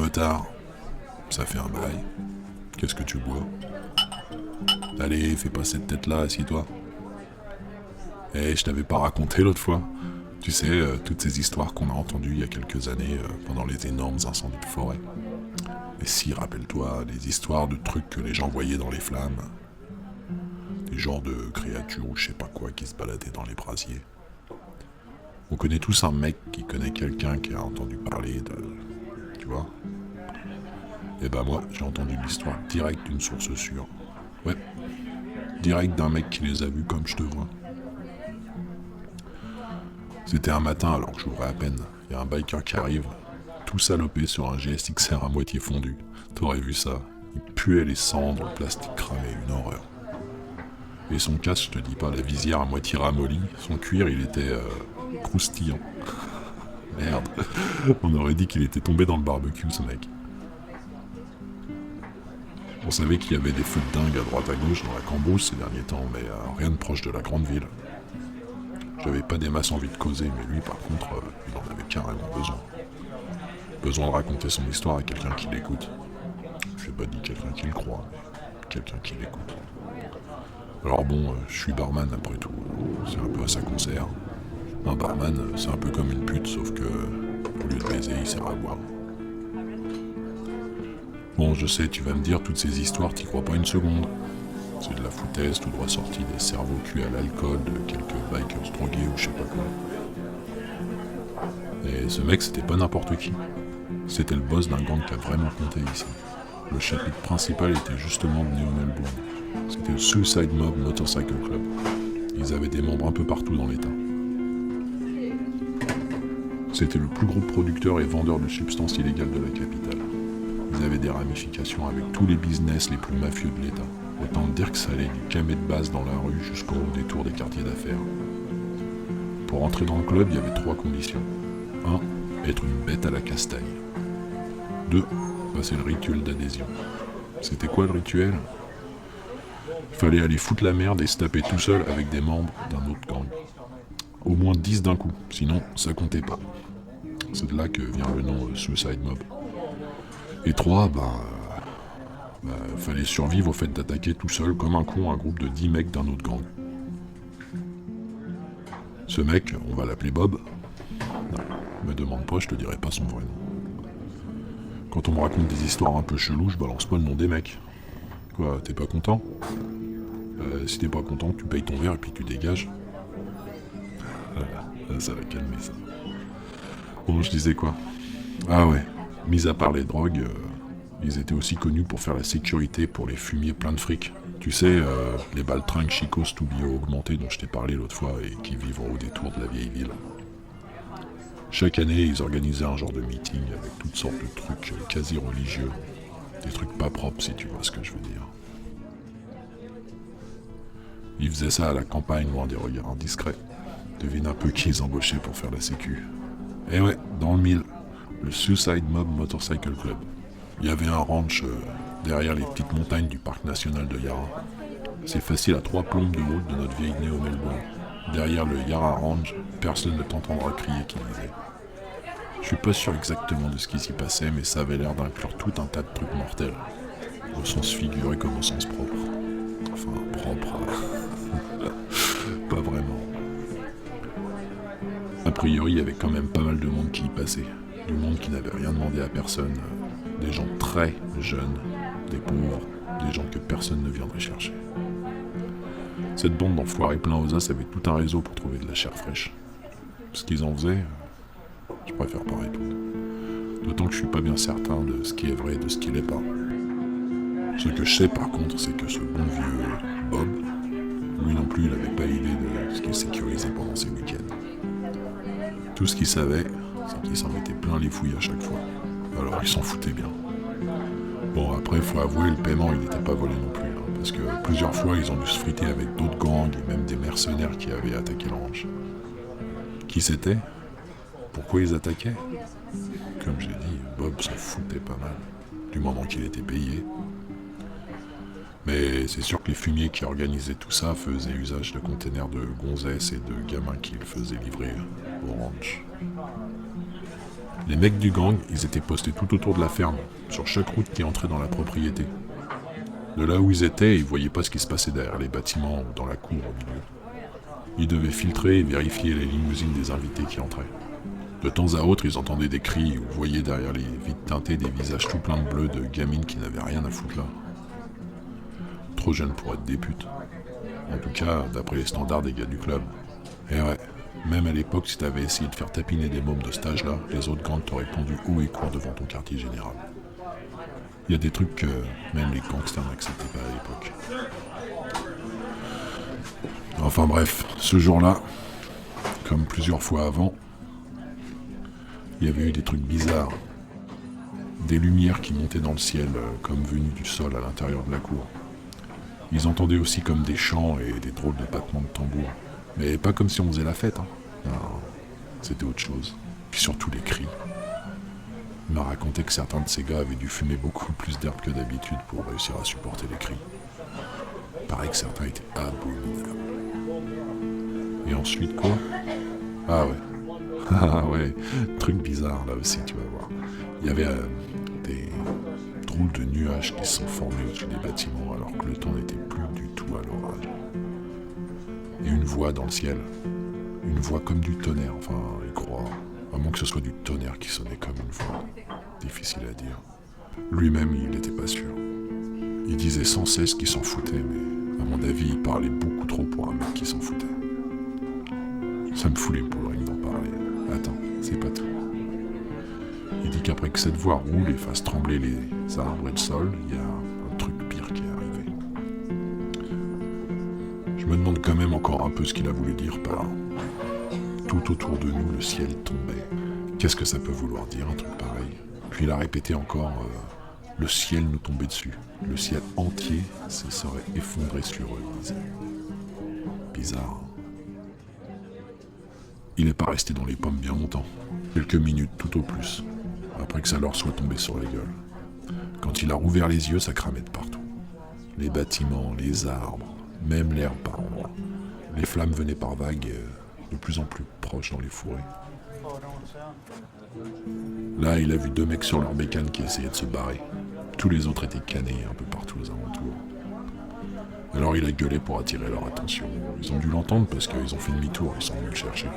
motard, ça fait un bail. Qu'est-ce que tu bois? Allez, fais pas cette tête-là, assis-toi. Eh, je t'avais pas raconté l'autre fois. Tu sais, toutes ces histoires qu'on a entendues il y a quelques années pendant les énormes incendies de forêt. Et si, rappelle-toi, les histoires de trucs que les gens voyaient dans les flammes. Des genres de créatures ou je sais pas quoi qui se baladaient dans les brasiers. On connaît tous un mec qui connaît quelqu'un qui a entendu parler de... Tu vois? Et ben moi, j'ai entendu l'histoire directe d'une source sûre. Ouais, direct d'un mec qui les a vus comme je te vois. C'était un matin alors que j'ouvrais à peine. Il y a un biker qui arrive, tout salopé sur un GSX-R à moitié fondu. T'aurais vu ça. Il puait les cendres, le plastique cramé, une horreur. Et son casque, je te dis pas, la visière à moitié ramollie, son cuir, il était croustillant. Merde. On aurait dit qu'il était tombé dans le barbecue, ce mec. On savait qu'il y avait des feux de dingue à droite à gauche dans la cambrousse ces derniers temps, mais rien de proche de la grande ville. J'avais pas des masses envie de causer, mais lui, par contre, il en avait carrément besoin. Besoin de raconter son histoire à quelqu'un qui l'écoute. Je n'ai pas dit quelqu'un qui le croit, mais quelqu'un qui l'écoute. Alors bon, je suis barman après tout. C'est un peu à ça qu'on sert. Un barman, c'est un peu comme une pute, sauf que, au lieu de baiser, il sert à boire. Bon, je sais, tu vas me dire, toutes ces histoires, t'y crois pas une seconde. C'est de la foutaise tout droit sorti des cerveaux cuits à l'alcool de quelques bikers drogués ou je sais pas quoi. Et ce mec, c'était pas n'importe qui. C'était le boss d'un gang qui a vraiment compté ici. Le chapitre principal était justement venu au Melbourne. C'était le Suicide Mob Motorcycle Club. Ils avaient des membres un peu partout dans l'état. C'était le plus gros producteur et vendeur de substances illégales de la capitale. Ils avaient des ramifications avec tous les business les plus mafieux de l'état. Autant dire que ça allait du camé de base dans la rue jusqu'au détour des quartiers d'affaires. Pour entrer dans le club, il y avait 3 conditions. 1. Être une bête à la castagne. 2. Passer le rituel d'adhésion. C'était quoi le rituel? Fallait aller foutre la merde et se taper tout seul avec des membres d'un autre gang. Au moins 10 d'un coup, sinon ça comptait pas. C'est de là que vient le nom Suicide Mob. Et 3, fallait survivre au fait d'attaquer tout seul comme un con un groupe de 10 mecs d'un autre gang. Ce mec, on va l'appeler Bob. Non, me demande pas, je te dirai pas son vrai nom. Quand on me raconte des histoires un peu cheloues, je balance pas le nom des mecs. Quoi, t'es pas content? Si t'es pas content, tu payes ton verre et puis tu dégages. Voilà, ça va calmer ça. Bon, je disais quoi? Ah ouais, mis à part les drogues, ils étaient aussi connus pour faire la sécurité pour les fumiers pleins de fric. Tu sais, les baltringues chicos tout bio-augmentés dont je t'ai parlé l'autre fois et qui vivent au détour de la vieille ville. Chaque année, ils organisaient un genre de meeting avec toutes sortes de trucs quasi religieux. Des trucs pas propres, si tu vois ce que je veux dire. Ils faisaient ça à la campagne, loin des regards indiscrets. Devine un peu qui ils embauchaient pour faire la sécu. Eh ouais, dans le mille, le Suicide Mob Motorcycle Club. Il y avait un ranch derrière les petites montagnes du parc national de Yarra. C'est facile à 3 plombes de route de notre vieille Néo Melbourne. Derrière le Yarra Ranch, personne ne t'entendra crier qui disait. Je suis pas sûr exactement de ce qui s'y passait, mais ça avait l'air d'inclure tout un tas de trucs mortels. Au sens figuré comme au sens propre. Enfin, propre. Pas vraiment. A priori, il y avait quand même pas mal de monde qui y passait. Du monde qui n'avait rien demandé à personne. Des gens très jeunes, des pauvres, des gens que personne ne viendrait chercher. Cette bande d'enfoirés plein aux as avait tout un réseau pour trouver de la chair fraîche. Ce qu'ils en faisaient, je préfère pas répondre. D'autant que je suis pas bien certain de ce qui est vrai et de ce qui l'est pas. Ce que je sais par contre, c'est que ce bon vieux Bob, lui non plus, il avait pas idée de ce qu'il sécurisait pendant ses week-ends. Tout ce qu'il savait, c'est qu'il s'en mettait plein les fouilles à chaque fois. Alors il s'en foutait bien. Bon, après, faut avouer, le paiement, il n'était pas volé non plus. Parce que plusieurs fois, ils ont dû se friter avec d'autres gangs et même des mercenaires qui avaient attaqué le ranch. Qui c'était? Pourquoi ils attaquaient? Comme j'ai dit, Bob s'en foutait pas mal, du moment qu'il était payé. Mais c'est sûr que les fumiers qui organisaient tout ça faisaient usage de containers de gonzesses et de gamins qui le faisaient livrer au ranch. Les mecs du gang, ils étaient postés tout autour de la ferme, sur chaque route qui entrait dans la propriété. De là où ils étaient, ils voyaient pas ce qui se passait derrière les bâtiments ou dans la cour au milieu. Ils devaient filtrer et vérifier les limousines des invités qui entraient. De temps à autre, ils entendaient des cris ou voyaient derrière les vitres teintées des visages tout pleins de bleu de gamines qui n'avaient rien à foutre là. Trop jeunes pour être des putes. En tout cas, d'après les standards des gars du club. Et ouais, même à l'époque, si t'avais essayé de faire tapiner des mômes de cet âge-là, les autres gangs t'auraient pondu haut et court devant ton quartier général. Il y a des trucs que même les gangsters n'acceptaient pas à l'époque. Enfin bref, ce jour-là, comme plusieurs fois avant, il y avait eu des trucs bizarres. Des lumières qui montaient dans le ciel, comme venues du sol à l'intérieur de la cour. Ils entendaient aussi comme des chants et des drôles de battements de tambour. Mais pas comme si on faisait la fête, hein. Non, c'était autre chose. Puis surtout les cris. Il m'a raconté que certains de ces gars avaient dû fumer beaucoup plus d'herbe que d'habitude pour réussir à supporter les cris. Paraît que certains étaient abominables. Et ensuite quoi? Ah ouais. Ah ouais, truc bizarre là aussi, tu vas voir. Il y avait des drôles de nuages qui se sont formés au-dessus des bâtiments alors que le temps n'était plus du tout à l'orage. Et une voix dans le ciel. Une voix comme du tonnerre, enfin, il croit. À moins que ce soit du tonnerre qui sonnait comme une voix. Difficile à dire. Lui-même, il n'était pas sûr. Il disait sans cesse qu'il s'en foutait, mais à mon avis, il parlait beaucoup trop pour un mec qui s'en foutait. Ça me fout les boules rien d'en parler. Attends, c'est pas tout. Il dit qu'après que cette voix roule et fasse trembler les arbres et le sol, il y a un truc pire qui est arrivé. Je me demande quand même encore un peu ce qu'il a voulu dire par tout autour de nous, le ciel tombait. Qu'est-ce que ça peut vouloir dire, un truc pareil? Puis il a répété encore, le ciel nous tombait dessus. Le ciel entier se serait effondré sur eux, il disait. Bizarre. Il n'est pas resté dans les pommes bien longtemps. Quelques minutes tout au plus, après que ça leur soit tombé sur la gueule. Quand il a rouvert les yeux, ça cramait de partout. Les bâtiments, les arbres, même l'herbe par endroits. Les flammes venaient par vagues, de plus en plus proches dans les fourrés. Là, il a vu deux mecs sur leur bécane qui essayaient de se barrer. Tous les autres étaient canés un peu partout aux alentours. Alors il a gueulé pour attirer leur attention. Ils ont dû l'entendre parce qu'ils ont fait demi-tour, ils sont venus le chercher.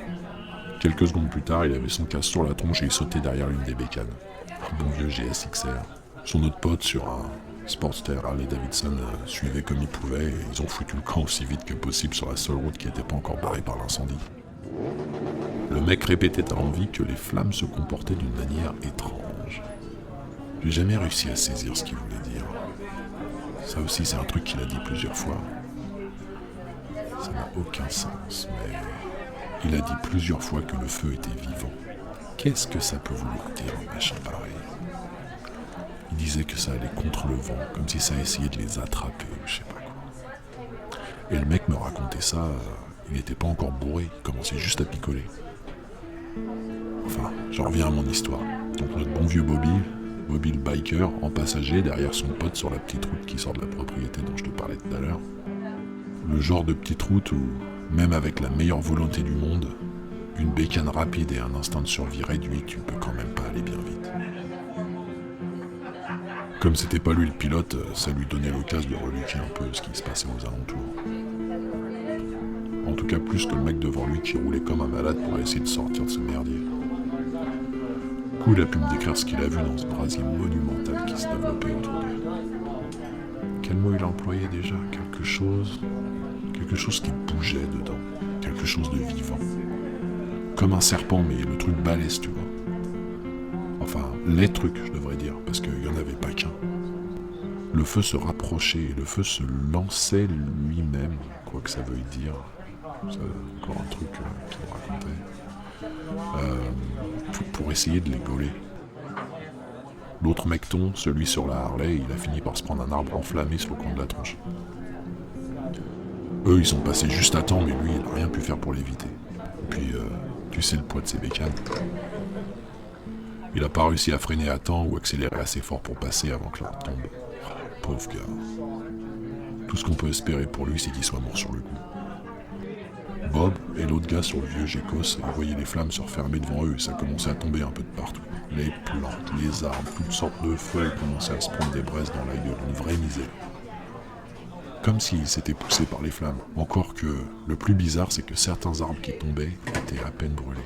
Quelques secondes plus tard, il avait son casque sur la tronche et il sautait derrière l'une des bécanes. Un bon vieux GS XR. Son autre pote sur un Sportster Harley Davidson suivait comme il pouvait et ils ont foutu le camp aussi vite que possible sur la seule route qui n'était pas encore barrée par l'incendie. Le mec répétait à envie que les flammes se comportaient d'une manière étrange. J'ai jamais réussi à saisir ce qu'il voulait dire. Ça aussi, c'est un truc qu'il a dit plusieurs fois. Ça n'a aucun sens, mais il a dit plusieurs fois que le feu était vivant. Qu'est-ce que ça peut vouloir dire, un machin pareil? Il disait que ça allait contre le vent, comme si ça essayait de les attraper, ou je sais pas quoi. Et le mec me racontait ça, il n'était pas encore bourré, il commençait juste à picoler. Enfin, j'en reviens à mon histoire. Donc notre bon vieux Bobby le biker, en passager derrière son pote sur la petite route qui sort de la propriété dont je te parlais tout à l'heure. Le genre de petite route où, même avec la meilleure volonté du monde, une bécane rapide et un instinct de survie réduit, tu peux quand même pas aller bien vite. Comme c'était pas lui le pilote, ça lui donnait l'occasion de reluquer un peu ce qui se passait aux alentours. En tout cas plus que le mec devant lui qui roulait comme un malade pour essayer de sortir de ce merdier. Du coup, il a pu me décrire ce qu'il a vu dans ce brasier monumental qui se développait autour d'eux. Quel mot il a employé déjà? Quelque chose qui bougeait dedans. Quelque chose de vivant. Comme un serpent, mais le truc balèze, tu vois. Enfin, les trucs, je devrais dire, parce qu'il n'y en avait pas qu'un. Le feu se rapprochait, le feu se lançait lui-même, quoi que ça veuille dire. C'est encore un truc qu'il me racontait. Pour essayer de les gauler. L'autre mecton, celui sur la Harley, il a fini par se prendre un arbre enflammé sur le coin de la tronche. Eux, ils sont passés juste à temps, mais lui, il n'a rien pu faire pour l'éviter. Et puis, tu sais le poids de ses bécanes. Il n'a pas réussi à freiner à temps ou accélérer assez fort pour passer avant que l'arbre tombe. Pauvre gars. Tout ce qu'on peut espérer pour lui, c'est qu'il soit mort sur le coup. Bob et l'autre gars sur le vieux Gécos, ils voyaient les flammes se refermer devant eux et ça commençait à tomber un peu de partout. Les plantes, les arbres, toutes sortes de feuilles commençaient à se prendre des braises dans la gueule, une vraie misère. Comme s'ils s'étaient poussés par les flammes. Encore que, le plus bizarre, c'est que certains arbres qui tombaient étaient à peine brûlés.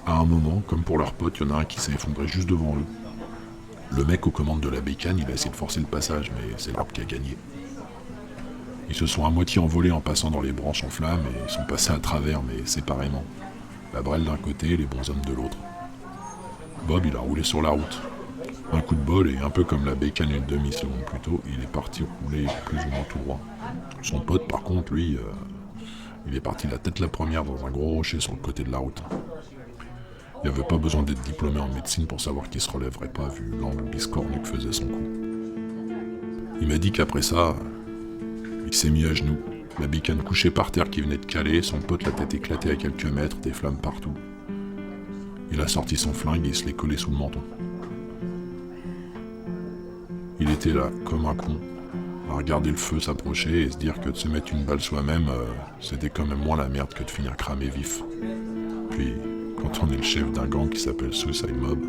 À un moment, comme pour leur pote, il y en a un qui s'est effondré juste devant eux. Le mec aux commandes de la bécane, il a essayé de forcer le passage, mais c'est l'arbre qui a gagné. Ils se sont à moitié envolés en passant dans les branches en flammes et ils sont passés à travers, mais séparément. La brêle d'un côté, les bonshommes de l'autre. Bob, il a roulé sur la route. Un coup de bol et un peu comme la bécane une demi-seconde plus tôt, il est parti rouler plus ou moins tout droit. Son pote, par contre, lui, il est parti la tête la première dans un gros rocher sur le côté de la route. Il n'avait pas besoin d'être diplômé en médecine pour savoir qu'il se relèverait pas vu l'angle biscornu que faisait son cou. Il m'a dit qu'après ça, il s'est mis à genoux. La bécane couchée par terre qui venait de caler, son pote la tête éclatée à quelques mètres, des flammes partout. Il a sorti son flingue et il se l'est collé sous le menton. Il était là, comme un con, à regarder le feu s'approcher et se dire que de se mettre une balle soi-même, c'était quand même moins la merde que de finir cramé vif. Puis, quand on est le chef d'un gang qui s'appelle Suicide Mob,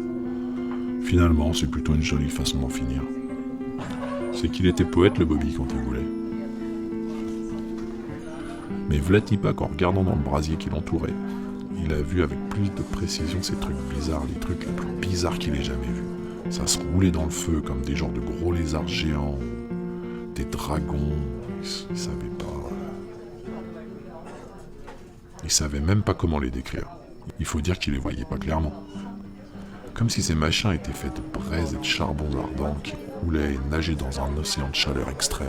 finalement c'est plutôt une jolie façon d'en finir. C'est qu'il était poète le Bobby quand il voulait. Mais v'là-t-il pas qu'en regardant dans le brasier qui l'entourait, il a vu avec plus de précision ces trucs bizarres, les trucs les plus bizarres qu'il ait jamais vus. Ça se roulait dans le feu comme des genres de gros lézards géants, des dragons, il savait pas. Il savait même pas comment les décrire. Il faut dire qu'il les voyait pas clairement. Comme si ces machins étaient faits de braises et de charbons ardents qui roulaient et nageaient dans un océan de chaleur extrême.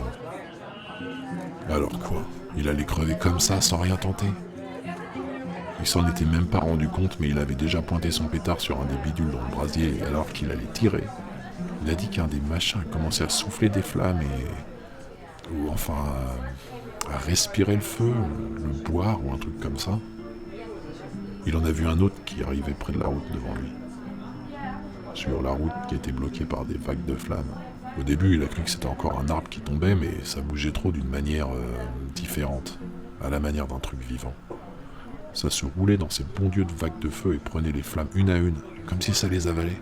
Alors quoi? Il allait crever comme ça sans rien tenter? Il s'en était même pas rendu compte, mais il avait déjà pointé son pétard sur un des bidules dans le brasier et alors qu'il allait tirer, il a dit qu'un des machins commençait à souffler des flammes ou enfin à respirer le feu, le boire ou un truc comme ça. Il en a vu un autre qui arrivait près de la route devant lui. Sur la route qui était bloquée par des vagues de flammes. Au début, il a cru que c'était encore un arbre qui tombait, mais ça bougeait trop d'une manière différente, à la manière d'un truc vivant. Ça se roulait dans ces bons dieux de vagues de feu et prenait les flammes une à une, comme si ça les avalait.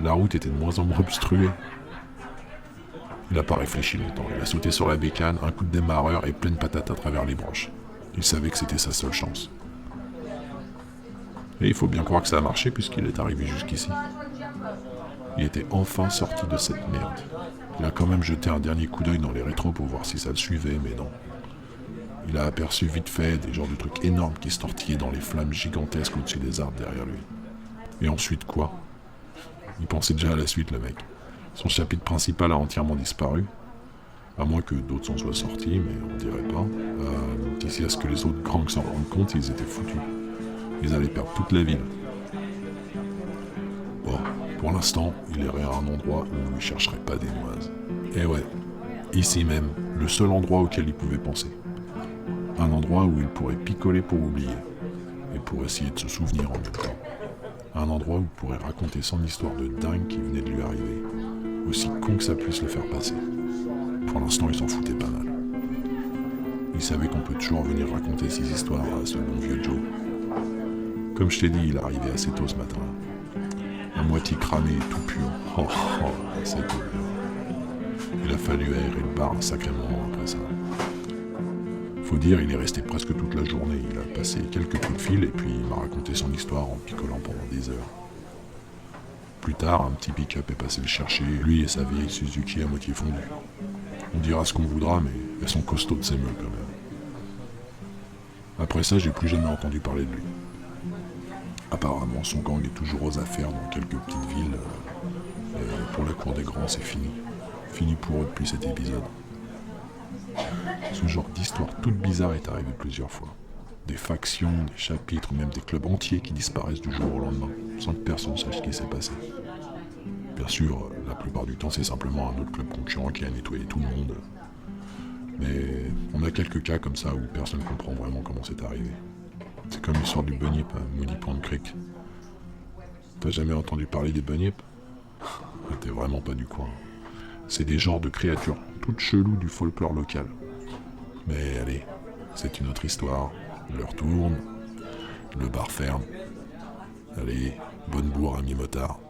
La route était de moins en moins obstruée. Il n'a pas réfléchi longtemps, il a sauté sur la bécane, un coup de démarreur et pleine patate à travers les branches. Il savait que c'était sa seule chance. Et il faut bien croire que ça a marché puisqu'il est arrivé jusqu'ici. Il était enfin sorti de cette merde. Il a quand même jeté un dernier coup d'œil dans les rétros pour voir si ça le suivait, mais non. Il a aperçu vite fait des genres de trucs énormes qui se tortillaient dans les flammes gigantesques au-dessus des arbres derrière lui. Et ensuite quoi? Il pensait déjà à la suite, le mec. Son chapitre principal a entièrement disparu, à moins que d'autres s'en soient sortis, mais on dirait pas. D'ici à ce que les autres gangs s'en rendent compte, ils étaient foutus. Ils allaient perdre toute la ville. Bon, pour l'instant, il irait à un endroit où on ne chercherait pas des noises. Et ouais, ici même, le seul endroit auquel il pouvait penser. Un endroit où il pourrait picoler pour oublier, et pour essayer de se souvenir en même temps. Un endroit où il pourrait raconter son histoire de dingue qui venait de lui arriver, aussi con que ça puisse le faire passer. Pour l'instant, il s'en foutait pas mal. Il savait qu'on peut toujours venir raconter ses histoires à ce bon vieux Joe. Comme je t'ai dit, il est arrivé assez tôt ce matin-là. À moitié cramé et tout puant. Oh, c'était bien. Il a fallu aérer le bar un sacré moment après ça. Faut dire, il est resté presque toute la journée. Il a passé quelques coups de fil et puis il m'a raconté son histoire en picolant pendant des heures. Plus tard, un petit pick-up est passé le chercher, lui et sa vieille Suzuki à moitié fondue. On dira ce qu'on voudra, mais elles sont costauds de ces meules quand même. Après ça, j'ai plus jamais entendu parler de lui. Apparemment, son gang est toujours aux affaires dans quelques petites villes. Pour la cour des grands, c'est fini. Fini pour eux depuis cet épisode. Ce genre d'histoire toute bizarre est arrivé plusieurs fois. Des factions, des chapitres, même des clubs entiers qui disparaissent du jour au lendemain, sans que personne sache ce qui s'est passé. Bien sûr, la plupart du temps, c'est simplement un autre club concurrent qui a nettoyé tout le monde. Mais on a quelques cas comme ça où personne ne comprend vraiment comment c'est arrivé. C'est comme l'histoire du bunyip à Moody Point Creek. T'as jamais entendu parler des bunyips? T'es vraiment pas du coin. C'est des genres de créatures toutes cheloues du folklore local. Mais allez, c'est une autre histoire. L'heure tourne, le bar ferme. Allez, bonne bourre, ami motard.